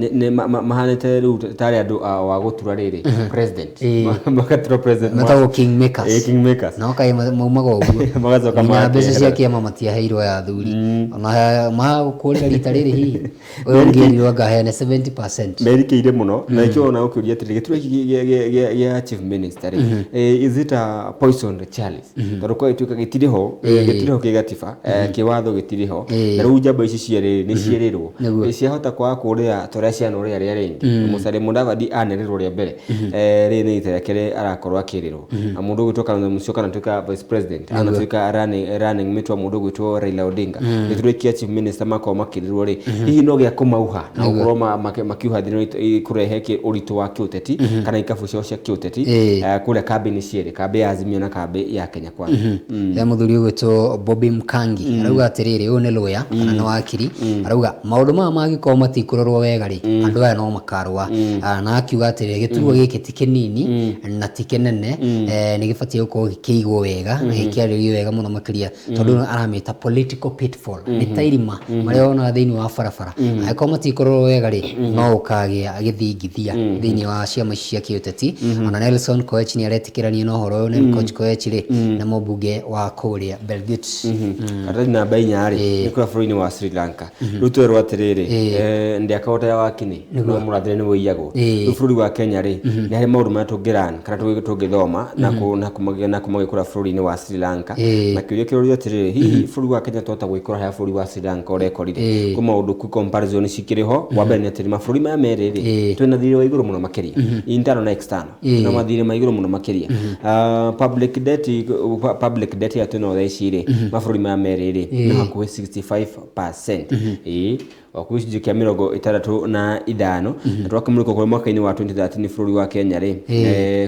Speaker 2: mahanete riu tari andu wa gutura riri president magatura president
Speaker 3: matago kingmakers
Speaker 2: no
Speaker 3: kai maumaga uguo
Speaker 2: magacoka
Speaker 3: mbeca cia kiama matiaheirwo ya thuri ona makurira rita riri hihi uyu ngiri ngahene 70%
Speaker 2: merikeire muno na ikio ona ukiuria atiri gitura ya chief minister is it a poisoned chalice tondu kwa ituika gitiriho kigatiba kiwatho gitiriho na riu njamba ici cierĩ ni cierirwo ciahota kwa kuria toria ciana uria ria rendi Musalia Mudavadi anerirwo ria mbere ri ni iterekere arakorwo akirirwo na mundu gwitwo Kalonzo Musyoka na tuika vice president anatuika running mitwa mundu gwitwo Raila Odinga niturikia chief minister makao makirirwo ri hihi no gia kumauha na ukorwo makiuha thino kurehe ki uritu wa kiuteti kana ikabu cio cia kiuteti kule kabini cierĩ kambi ya Azimio na kambi ya Kenya Kwanza
Speaker 3: ya muthuri gwitwo Bobby Mkangi arauga atiriri uyu ni lawyer kana ni wakiri arauga maundu maya magikorwo matikurorwo wega ri andu aya no makarwa na akiuga atiriri giturwo giki ti kinini na ti kinene ni gibatie gukorwo gikiigwo wega na gikiarĩrio wega muno makiria tondu aramita political pitfall ni tairima maria ona thiini wa barabara akorwo matikurorwo wega ri no ukagia githingithia thiini wa ciama cia kiuteti ona Nelson Koech ni aretikirania no horo uyu ni Coach Koech ri na mubunge wa kuria Belgate
Speaker 2: atari namba 4 ri ni kura bũrũri-inĩ wa Sri Lanka riu twerwo atiriri ndiakahota ya wakini no murathire ni woiyagwo riu bũrũri wa Kenya ri ni hari maundu ma tungiran kana tungithoma na kumagikura bũrũri-inĩ wa Sri Lanka na kiuria kirorio atiriri hihi bũrũri wa Kenya tota gwikora ha bũrũri wa Sri Lanka urekorire kwa maundu ku comparison cikiriho wa mbere ni atiri mabũrũri maya merĩ ri twina thiri wa iguru muno makiria internal na external na mathiri ma iguru muno makiria public debt ya twina thaa ici ri mabũrũri maya merĩ ri na hakuhi 65% wakuici kia 65 na twakamulika kwa mwaka-inĩ wa 2013 bũrũri wa Kenya ri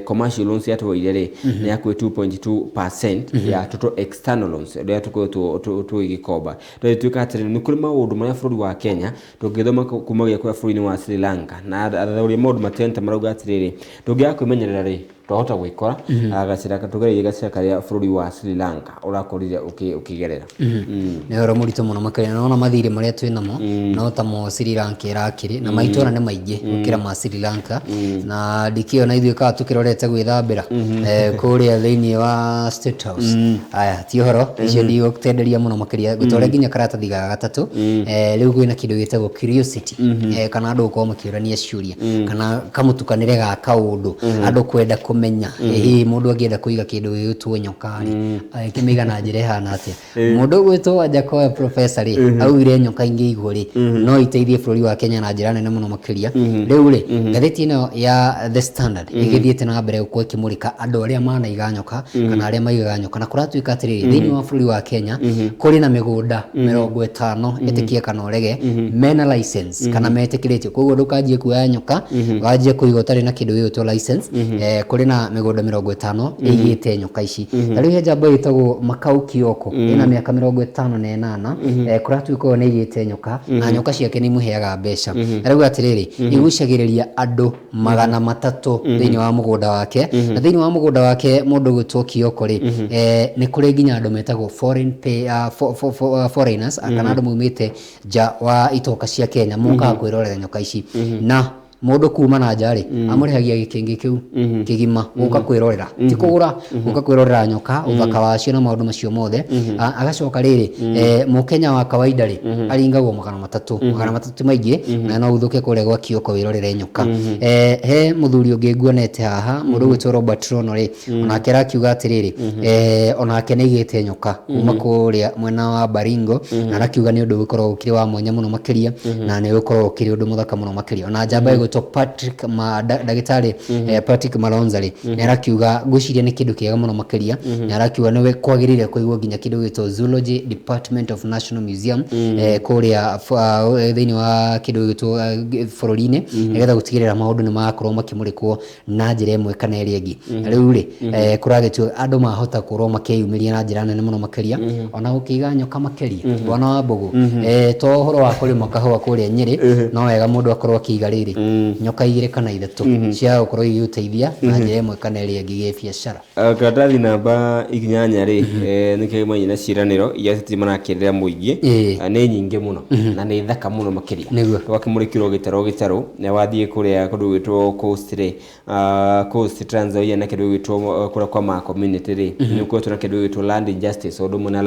Speaker 2: commercial loans yatwoire ri ni hakuhi 2.2% ya total external loans ria tuko igikomba twituika atiri ni kuri maundu maria bũrũri wa Kenya tungithoma kumagia kwa bũrũri-inĩ wa Sri Lanka na athauri maundu matenta marauga atiriri tungia kwimenyerera ri twahota gwikora agacira katugereire gacira karia bũrũri wa Sri Lanka urakorire ukigerera
Speaker 3: ni horo murito muno makiria na ona mathire maria twinamo no tamo Sri Lanka irakiri na maitora ni maingi ukira ma Sri Lanka na dikio na ithuĩ ka tukirorete gwithambira kuria thiini wa State House aya ti horo icio ndio gutenderia muno makiria gutore nginya karatathi ga gatatu riu kwina kindu gitagwo curiosity kana andu ko makiurania ciuria kana kamutukanire ga kaundu andu kwenda kumenya hihi mundu angienda kuiga kindu gitwo nyokari kimiga na njire hana atia mundu gwitwo Ajakoya professor ri augire nyoka ingi iguri no iteithie bũrũri wa Kenya na njira nene muno makiria riu ri ngathĩti ino ya The Standard igithiĩte na mbere gũkorwo ikimurika andu aria manaiga nyoka kana aria maigaga nyoka na kuratuika atiriri thiini wa bũrũri wa Kenya kuri na migunda 50 itikie kana urege mena license kana metikiritie koguo ndukanjie kuoya nyoka wanjie kuiga utari na kindu gĩgwĩtwo license kuri na migunda 50 igite nyoka ici na riu njamba itagwo Makau Kioko ina miaka 58 kuratuika ni igite nyoka na nyoka ciake ni muheaga mbeca riu atiriri igucagiriria andu 300 thiini wa mugunda wake na thiini wa mugunda wake mundu gwitwo Kioko ri ni kuri nginya andu metagwo foreigners kana andu mumite ja wa itoka cia Kenya moka kwirorera nyoka ici na mundu kuma na njari amurihagia gikingi kiu kigima uka kwirorera ti kugura uka kwirorera nyoka uthaka wacio na maundu macio mothe agacoka riri mukenya wa kawaida ri aringagwo 300 maingi na no uthuke kuria gwa Kioko wirorere nyoka he muthuri ungi nguonete haha mundu gwitwo Robert Rono ri onake rakiuga atiriri onake ni igite nyoka kuma kuria mwena wa Baringo na rakiuga ni undu gukorwo ukiri wa mwanya muno makiria na ni gukorwo ukiri undu muthaka muno makiria ona njamba gwetwo Patrick ndagitari Patrick Malonzari nĩ arakiuga ngũciria nĩ kĩndũ kĩega mũno makĩria nĩ arakiuga nĩwe kwagĩrĩire kũigwo nginya kĩndũ gwetwo Zoology Department of National Museum kũrĩa thĩinĩ wa kĩndũ gwetwo bũrũri-inĩ nĩgetha gũtigĩrĩra maũndũ nĩ magakorwo makĩmũrĩkwo na njĩra ĩmwe kana ĩrĩa ĩngĩ. Rĩu rĩ kũragĩtua andũ mahota gũkorwo makĩyumĩria na njĩra nene mũno makĩria ona gũkĩiga nyoka makĩria bwana wa Mbũgũ to ũhoro wa kũrĩma kahũa kũrĩa Nyĩrĩ no wega mũndũ akorwo akĩiga rĩrĩ nyoka 2 kana 3 cia gũkorwo igĩgũteithia na njĩra ĩmwe kana ĩrĩa ĩngĩ gĩbiacara.
Speaker 2: Karatathi namba 8 rĩ nĩ kĩmwe na ciĩranĩro iria marakĩrĩra mũingĩ nĩ nyingĩ mũno na nĩ thaka mũno makĩria twakĩmũrĩkĩrwo gĩtarũ na wathiĩ kũrĩa kũndũ gwĩtwo Coast rĩ Coast Trans Nzoia na kĩndũ gwĩtwo kũrĩa kwa ma community rĩ nĩ gũkorwo na kĩndũ gwĩtwo land injustice ũndũ mũna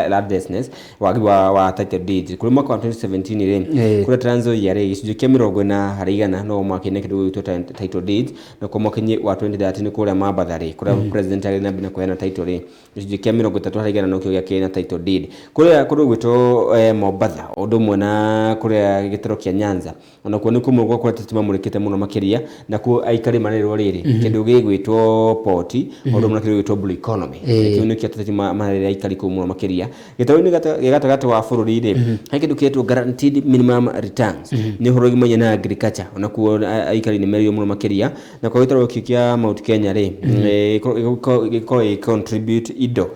Speaker 2: landlessness wa title deed kũrĩ mwaka wa 2017 rĩ kũrĩa Trans Nzoia rĩ gĩcunjĩ kĩa 40% no mwaka-inĩ kĩndũ gwĩtwo title deed na kwa mwaka-inĩ wa 2013 kũrĩa Mambatha rĩ kũrĩa president arĩ na kũheana title rĩ gĩcunjĩ kĩa 30% no kĩo gĩakĩheana title deed kũrĩa kũndũ gwĩtwo Mombatha ũndũ ũmwe na kũrĩa gĩtaro kĩa Nyanza ona kuo nĩ kũmwe gwa kũrĩa tũtima mũrĩkĩte mũno makĩria na kuo aikari marerwo rĩrĩ kĩndũ gĩgwĩtwo port ũndũ ũmwe na kĩndũ gĩgwĩtwo blue economy kĩu nĩ kĩa tũtima marerwo aikari kũu mũno makĩria gĩtaro-inĩ gatagatĩ wa bũrũri rĩ he kĩndũ kĩetwo guaranteed minimum returns nĩ ũhoro ũgĩmanye na agriculture ona kuo aikari nĩ merirwo mũno makĩria na kwa gĩtaro gĩkĩ kĩa Mount Kenya rĩ gĩkorwo contribute indo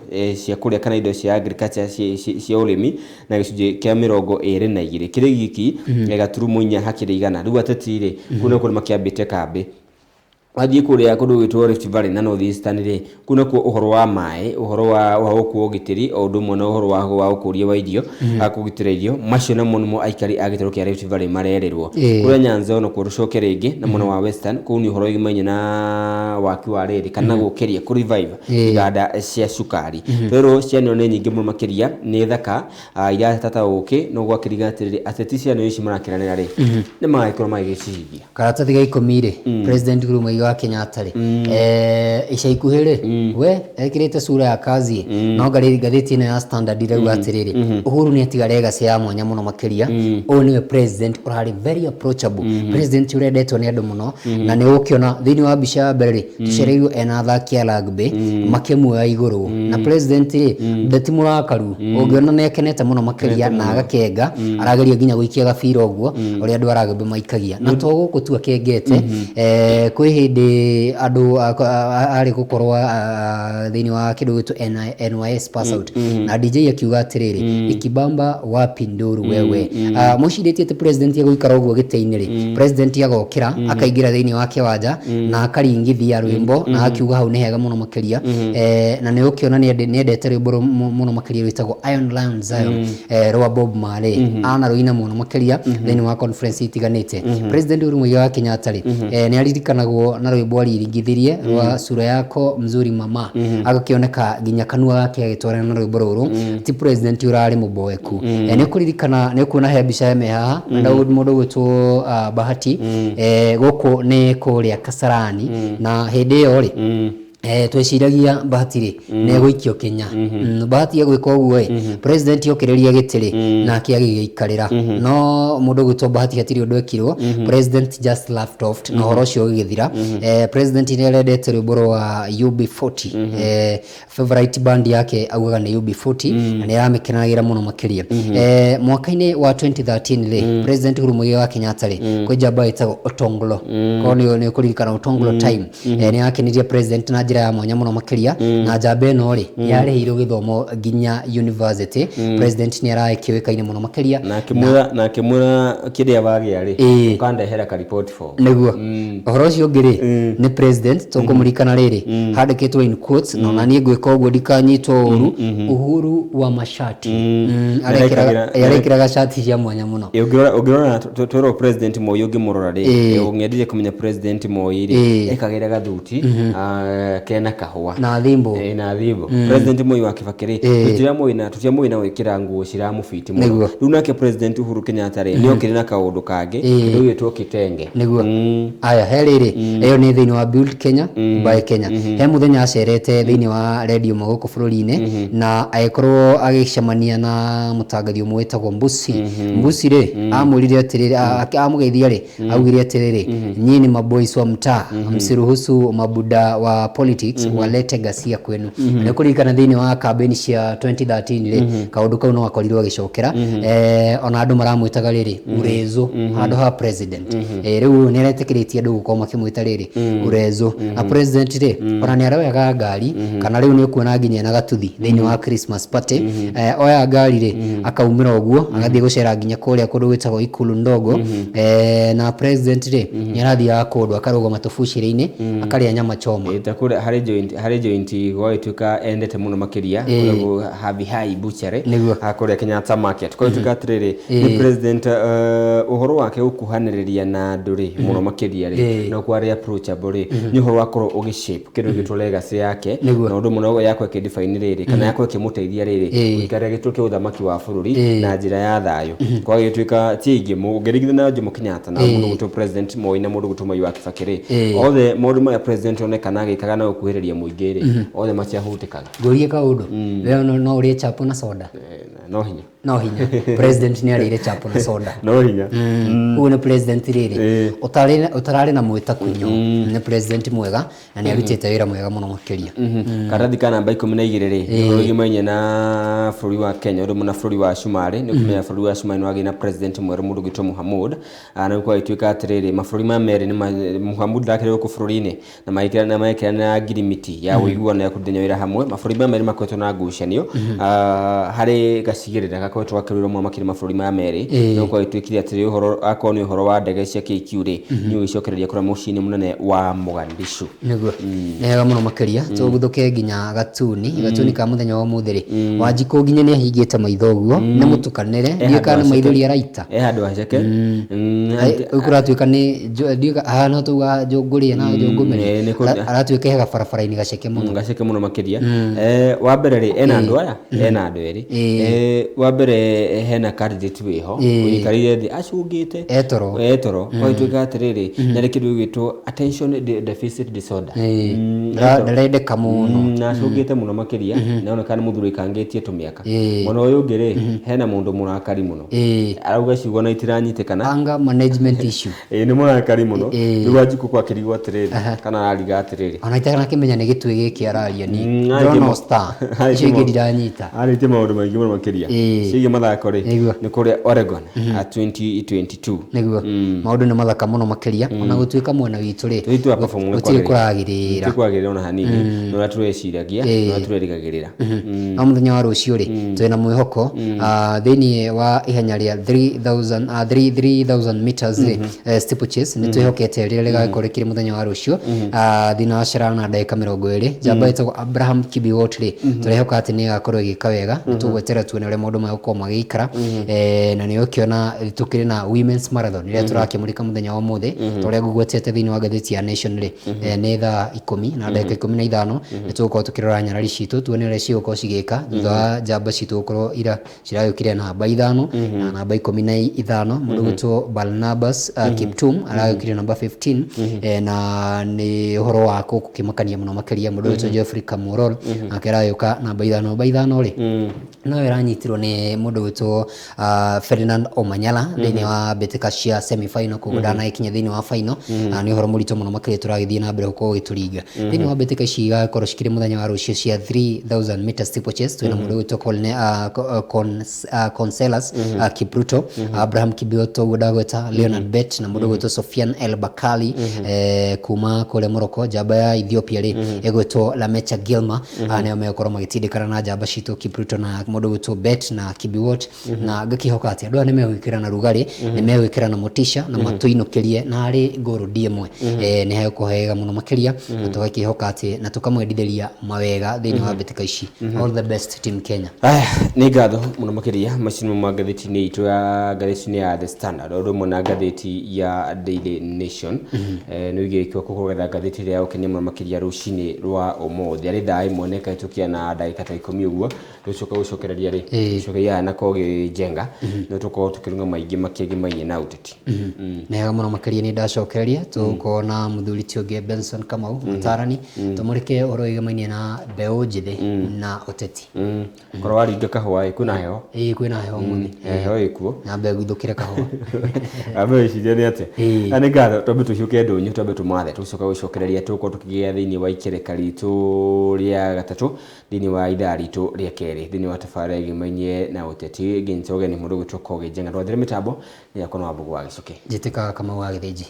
Speaker 2: cia kũrĩa kana indo cia agriculture cia ũrĩmi na gĩcunjĩ kĩa 22 kĩrĩ giki gaturumo 4 hakĩrĩ 100 rĩu ateti rĩ kuna kũrĩ makĩambĩte kambĩ wathiĩ kũrĩa kũndũ gwĩtwo Rift Valley na North Eastern rĩ kuna kuo ũhoro wa maĩ ũhoro wa gũkuo ũgitĩri o ũndũ ũmwe na ũhoro wa ũkũria wa irio kũgitĩra irio macio namo nĩmo aikari a gĩtaro kĩa Rift Valley marerĩrwo kũrĩa Nyanza ona kuo rũcoke rĩngĩ na mwena wa Western kũu nĩ ũhoro wĩgĩmanye na waki wa rĩrĩ kana gũkĩria kũ revive iganda cia cukari rero cianĩrwo nĩ nyingĩ mũno makĩria nĩ thaka iria tata ũkĩ no gwakĩriga atĩrĩrĩ ateti cianĩrwo ici marakĩranĩra rĩ nĩ magĩkorwo magĩcihithia.
Speaker 3: Karatathi ga 10 rĩ President Uhuru wa Kenyatta rĩ ica ikuhĩ rĩ we ekĩrĩte sura ya kazi no ngathĩti ĩno ya Standard rĩu atĩrĩrĩ Uhuru nĩ atiga legacy ya mwanya mũno makĩria ũyũ nĩwe president ũrarĩ very approachable president ũrendetwo nĩ andũ mũno na nĩ ũkĩona thĩinĩ wa mbica ya mbere rĩ tũcereirwo ena athaki a rugby makĩmuoya igũrũ na president rĩ ndeti mũrakaru ũngĩona nĩ akenete mũno makĩria na agakenga arageria nginya gũikia gabira ũguo ũrĩa andũ a rugby maikagia na to gũkũ tu akengete kwĩ hĩndĩ andũ arĩ gũkorwo thĩinĩ wa kĩndũ gwĩtwo NYS pass out na DJ akiuga atĩrĩrĩ ikibamba wapi ndũru wewe mũcirĩtie atĩ president agũikara ũguo gĩtĩ-inĩ rĩ president agokĩra akaingĩra thĩinĩ wa kĩwanja na akaringithia rwĩmbo na akiuga hau nĩ hega mũno makĩria na nĩ ũkĩona nĩ endete rwĩmbo mũno makĩria rwĩtagwo Iron Lion Zion rwa Bob Marley ana rũina mũno makĩria thĩinĩ wa conference itiganĩte president Uhuru Muigai wa Kenyatta rĩ nĩ aririkanagwo na rwĩmbo aririgithirie rwa sura yako mzuri mama agakĩoneka nginya kanua gake agĩtwarana na rwĩmbo rũrũ ti president ũrarĩ mũboeku nĩ kũririkana nĩ kuona he mbica me haha na mũndũ gwĩtwo Bahati gũkũ nĩ kũrĩa Kasarani na hĩndĩ ĩyo rĩ tweciragia Bahati rĩ nĩ gũikio Kenya Bahati agwĩka ũguo president okĩrĩria gĩtĩrĩ nake agĩgĩikarĩra no mũndũ gwĩtwo Bahati hatirĩ ũndũ ekirwo president just laughed off na ũhoro ũcio ũgĩthira president nĩ arendete rwĩmbo rwa UB40 favorite band yake augaga nĩ UB40 na nĩ aramĩkenagĩra mũno makĩria mwaka-inĩ wa 2013 rĩ president Uhuru Muigai wa Kenyatta rĩ kwĩ njamba ĩtagwo Otonglo ko nĩ kũririkana Otonglo time nĩ yakenirie president na njĩra ya mwanya mũno makĩria na njamba ĩno rĩ yarĩhirwo gĩthomo nginya university president nĩ arakĩwĩkaine mũno makĩria
Speaker 2: na akĩmwĩra kĩrĩa wagĩa rĩ ũkandehera ka report form
Speaker 3: nĩguo ũhoro ũcio ũngĩ rĩ nĩ president tũkũmũririkana rĩrĩ handĩkĩtwo in quotes na naniĩ ngwĩka ũguo ndikanyitwo ũru Uhuru wa mashati arekĩraga shati cia mwanya mũno
Speaker 2: ũngĩrora twĩrwo president Moi ũngĩmũrora rĩ ũngĩendirie kũmenya president Moi rĩ ekagĩra gathuti kena kahua
Speaker 3: na thimbo
Speaker 2: na thimbo president Moi wa Kibaki tutia Moi na wikira nguo ciramufiti muno riu nake president Uhuru Kenyatta ni okire na kaundu kangi kindu gitwo kitenge
Speaker 3: niguo aya heriri eyo ni thini wa Build Kenya by Kenya he muthenya acerete thini wa radio maguku bururi-ini na agikorwo agicemania na mutangathi umwe wetagwo Mbusi ri amurire atiriri amugeithia ri augire atiriri nyinyi maboys wa mtaa msiruhusu mabuda wa politics walete gasia kwenu na kurikana thini wa campaign cia 2013 ri kaundu kau no akorirwo agicokera ona andu maramwitaga riri urezo handu ha president riu ni aretikiritie andu gukorwo makimwita riri urezo na president ri ona ni aroyaga ngari kana riu ni ukuona nginya na gatuthi thini wa Christmas party oya ngari ri akaumira oguo agathie gucera nginya kuria kundu gwitagwo Ikulu ndogo na president ri ni arathia kundu akaruga matufucire-ini akaria nyama choma
Speaker 2: kure hari joint gwituka endete muno makiria kuko habi hai butchery akuria Kenyatta market kwa ituka atiriri ni president uhoro wake ukuhaniriria na nduri muno makiria ri no kwari approachable ri ni uhoro wakoro ugishape kindu gitu legacy yake na undu muno yako ikidefine riri kana yako ikimuteithia riri ikaria gituke uthamaki wa bururi na njira ya thayo kwa gituka tiingi mugerigithia na Jomo Kenyatta na mundu gutu president Moi na mundu gutu Moi wa Kibaki ri othe mundu ma president onekana agikaga na ukuhiriria muingi ri othe maciahutikaga
Speaker 3: ngorie kaundu leo no uri chapo na soda
Speaker 2: no hinya
Speaker 3: president ni arire chapo na soda
Speaker 2: no hinya
Speaker 3: uone president riri utarari na mwita kunyo ni president mwega na ni arutite wira mwega muno makiria
Speaker 2: karathi kana namba 12 ri ugi manye na bururi wa Kenya uri muna bururi wa Shumari ni kumenya bururi wa Shumari wagi na president mweru mundu gitwo Muhammad na kwa ituika atiriri maburi ma meri ni Muhammad dakire ku bururi-ini na maikira na girimiti ya uiguano ya kudenya wira hamwe maburi ma meri makwetwo na ngucanio hari gacigirira gakwetwo akiriro mu makiri maburi ma meri no kwa ituikire atiri uhoro akoni uhoro wa ndege cia KQ ri ni ugicokereria kura mucini munene wa Mogadishu
Speaker 3: niguo nega muno makiria tuguthuke nginya gatuni ka muthenya wa muthiri Wanjiku nginya ni ahingite maitho guo ni mutukanire ni kana maithori araita
Speaker 2: handu haceke
Speaker 3: ukuratuika ni no tuga jonguria na jongumire aratuika hega barabara-ini gaceke muno
Speaker 2: makiria wa mbere ri ena andu aya ena andu eri wa mbere hena candidate wiho uikarire thi acungite etoro kwa ituika atiriri na kindu gitwo attention deficit disorder
Speaker 3: ndarendeka muno
Speaker 2: na acungite muno makiria na ona kana muthuri kangitie tumiaka mwana uyu ngire hena mundu murakari muno arauga ciugo na itiranyitikana
Speaker 3: anger management issue
Speaker 2: ni murakari muno ni Wanjiku kwa kirigwa atiriri kana ariga atiriri
Speaker 3: ona itaka kimenya ni gitwe giki araria ni Rono Star cigi ndiranyita
Speaker 2: arite maundu maingi muno makiria cigi mathako ri ni kuria Oregon 2022
Speaker 3: niguo maundu ni mathaka muno makiria ona gutuika mwena witu ri
Speaker 2: twitu perform
Speaker 3: gutiri kuragirira
Speaker 2: kwagirira ona hanini no tureciiragia no turerigagirira
Speaker 3: na muthenya wa rucio ri twina mwihoko thini wa ihenya ria 3000 meters steeplechase ni twihokete rire rigakorikire muthenya wa rucio thina wa shara na ndagika 20 jamba etagwo Abraham Kibiwott ri turihoka ati ni gakorwo gika wega tugwetera tuone ure maundu magukwo magikara na ni ukiona tukiri na women's marathon ria turakimurika muthenya wa muthi turia gugwetete thini wa gatheti ya Nation ri ni thaa 10 na ndagika 15 ni tugukorwo tukirora nyarari citu tuone ure cigukorwo cigika thutha wa jamba citu gukorwo ira cirayukire na namba 5 na namba 15 mundu gwitwo Barnabas Kiptum arayukire namba 15 na ni uhoro wa kukimakania muno makiria mundu gwitwo Geoffrey Kamworor akirayuka namba 5 ri no iranyitirwo ni mundu gwitwo Ferdinand Omanyala thini wa betika cia semi final kugudana ikinya thini wa final ni uhoro murito muno makiria turagithie na mbere gukorwo gituringa thini wa betika ciga korwo cikire muthenya wa rucio cia 3000 meters steeplechase twina mundu gwitwo Conselas Kipruto Abraham Kibiwott ugudagweta Leonard Bet na mundu gwitwo Sofian El Bakali kuma kule Morocco jamba ya Ethiopia ri egwetwo Lamecha Gilma nio mekorwo magitindikana na jamba citu Kipruto na mundu gwitwo Bet na Kibiwot na ngakihoka ati andu aya nimegwikira na rugari nimegwikira na motisha na matuinukirie na ari ngurudi imwe ni hekuhega muno makiria na tugakihoka ati na tukamwendithĩria mawega thiini wa mbitika ici. All the best team Kenya.
Speaker 2: Ni ngatho muno makiria macini ma ngathĩti-inĩ itũ ya ngathĩti-inĩ ya The Standard o rĩmwe na ngathĩti ya Daily Nation nĩ wigĩrĩirwo kũgetha ngathĩti ĩrĩa ũkenia muno makiria rũcinĩ rwa ũmũthĩ arĩ thaa ĩmwe na ĩkahĩtũkia na ndagĩka ta 10 ũguo tũcoka gũcokereria rĩ cokeria na kogi njenga no tukorwo tukirunga maingĩ makĩgimainie na ũteti.
Speaker 3: Nega muno makiria ni ndacokereria tuko na muthuri ti ũngĩ Benson Kamau Mutarani tumũrĩke ũhoro wĩgĩmainie na mbeũ njĩthĩ na ũteti.
Speaker 2: Korwo waringa kahũa kwĩna heho?
Speaker 3: Kwĩna heho mũthĩ.
Speaker 2: Heho ĩkuo
Speaker 3: na mbegũ ithũkĩre kahũa.
Speaker 2: Abe iciria nĩ atĩ nĩ ngatho twambe tũhiũke ndũnyũ twambe tũmathe tũcoka gũcokereria tũkorwo tũkĩgĩa thĩinĩ wa ikereka ritũ rĩa gatatũ thĩinĩ wa ithaa ritũ rĩa kerĩ thĩinĩ wa tabarĩra ĩgĩmainie na ũteti ngĩncoge nĩ mũndũ gwĩtwo Kogi Njenga. Twathire mĩtambo nĩ yakona Wambũgũ wa Gĩcũke.
Speaker 3: Njĩtĩkaga Kamau wa Gĩthĩnji.